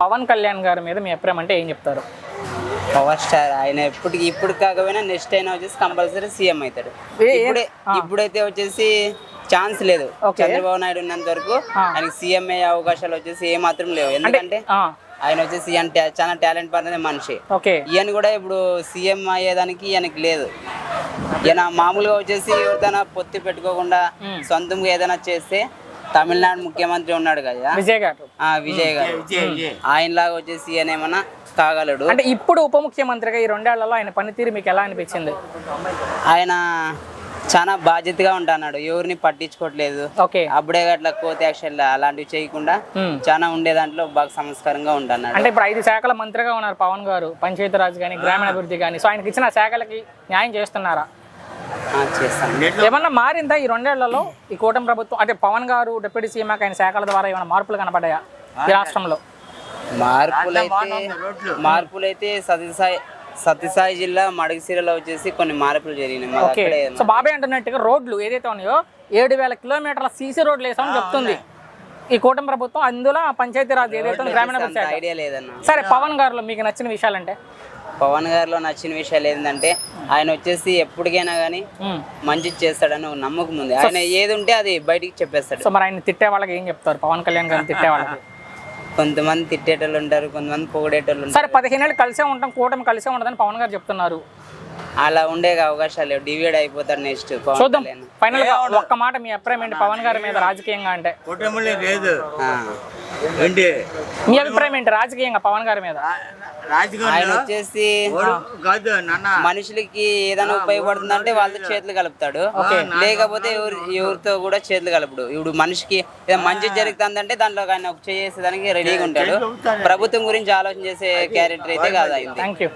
పవన్ కళ్యాణ్ గారి మీద మీ అభిప్రాయం అంటే ఏం చెప్తారు? పవర్ స్టార్ ఆయన ఇప్పుడు కాకపోయినా నెక్స్ట్ అయినా వచ్చేసి కంపల్సరీ సీఎం అవుతాడు. ఇప్పుడైతే వచ్చేసి ఛాన్స్ లేదు. చంద్రబాబు నాయుడు ఉన్నంత వరకు ఆయనకి సీఎం అయ్యే అవకాశాలు వచ్చేసి ఏ మాత్రం లేవు. ఎందుకంటే ఆయన వచ్చేసి చాలా టాలెంట్ పడిన మనిషి. ఈయన కూడా ఇప్పుడు సీఎం అయ్యేదానికి ఈయనకి లేదు. ఈయన మామూలుగా వచ్చేసి ఎవరిదైనా పొత్తి పెట్టుకోకుండా సొంతంగా ఏదైనా చేస్తే తమిళనాడు ముఖ్యమంత్రి ఉన్నాడు కదా విజయ్ గారు ఆయనలాగా వచ్చేసి ఈయన ఏమన్నా కాగలడు. అంటే ఇప్పుడు ఉప ముఖ్యమంత్రిగా ఈ 2 ఏళ్లలో ఆయన పనితీరు మీకు ఎలా అనిపించింది? ఆయన చాలా బాధ్యతగా ఉంటున్నాడు, ఎవరిని పట్టించుకోవట్లేదు. అప్పుడే అట్లా కోతి యాక్షన్ అలాంటివి చేయకుండా చాలా ఉండే దాంట్లో బాగా సంస్కారంగా ఉంటున్నాడు. అంటే ఇప్పుడు 5 శాఖల మంత్రిగా ఉన్నారు పవన్ గారు, పంచాయతీరాజ్ కానీ గ్రామీణాభివృద్ధి కానీ. సో ఆయనకి ఇచ్చిన శాఖలకి న్యాయం చేస్తున్నారా? ఏమన్నా మారిందా ఈ 2 ఏళ్లలో ఈ కూటమి ప్రభుత్వం? అంటే పవన్ గారు డిప్యూటీ సీఎం ఆయన శాఖల ద్వారా ఏమైనా మార్పులు కనపడ్డాయా ఈ రాష్ట్రంలో? మార్పులైతే సత్యసాయి జిల్లా మడగసిరలో వచ్చేసి కొన్ని మార్పులు జరిగినాయి. సో బాబాయ్ అంటున్నట్టుగా రోడ్లు ఏదైతే ఉన్నాయో 7,000 కిలోమీటర్ల సీసీ రోడ్లు వేసామని చెప్తుంది ఈ కూటమి ప్రభుత్వం. అందులో పంచాయతీరాజ్ ఏదైతే గ్రామీణాభివృద్ధి ఐడియా లేదన్న. సరే, పవన్ గారిలో మీకు నచ్చిన విషయాలంటే? పవన్ గారిలో నచ్చిన విషయాలు ఏంటంటే ఆయన వచ్చేసి ఎప్పటికైనా కానీ మంచి చేస్తాడని ఒక నమ్మకం ఉంది. ఆయన ఏది ఉంటే అది బయటికి చెప్పేస్తాడు. సో మరి ఆయన తిట్టే వాళ్ళకి ఏం చెప్తారు? పవన్ కళ్యాణ్ గారిని తిట్టే వాళ్ళకి కొంతమంది తిట్టేటోళ్ళు ఉంటారు, కొంతమంది పొగిడేటోళ్ళు ఉంటారు. సరే, 15 ఏళ్ళు కలిసే ఉంటాం, కూటమి కలిసే ఉండదని పవన్ గారు చెప్తున్నారు. అలా ఉండే అవకాశాలు లేవు. డివైడ్ అయిపోతారు నెక్స్ట్. చూద్దాం. ఫైనల్ గా ఒక్క మాట మీ అభిప్రాయం ఏంటి పవన్ గారి మీద రాజకీయంగా? అంటే మీ అభిప్రాయం ఏంటి రాజకీయంగా పవన్ గారి మీద? ఆయన వచ్చేసి మనుషులకి ఏదైనా ఉపయోగపడుతుందంటే వాళ్ళతో చేతులు కలుపుతాడు, లేకపోతే ఎవరితో కూడా చేతులు కలుపుడు. ఇప్పుడు మనిషికి ఏదో మంచి జరుగుతుందంటే దాంట్లో ఆయన చేసేదానికి రెడీగా ఉంటాడు. ప్రభుత్వం గురించి ఆలోచన చేసే క్యారెక్టర్ అయితే కాదు. Thank you.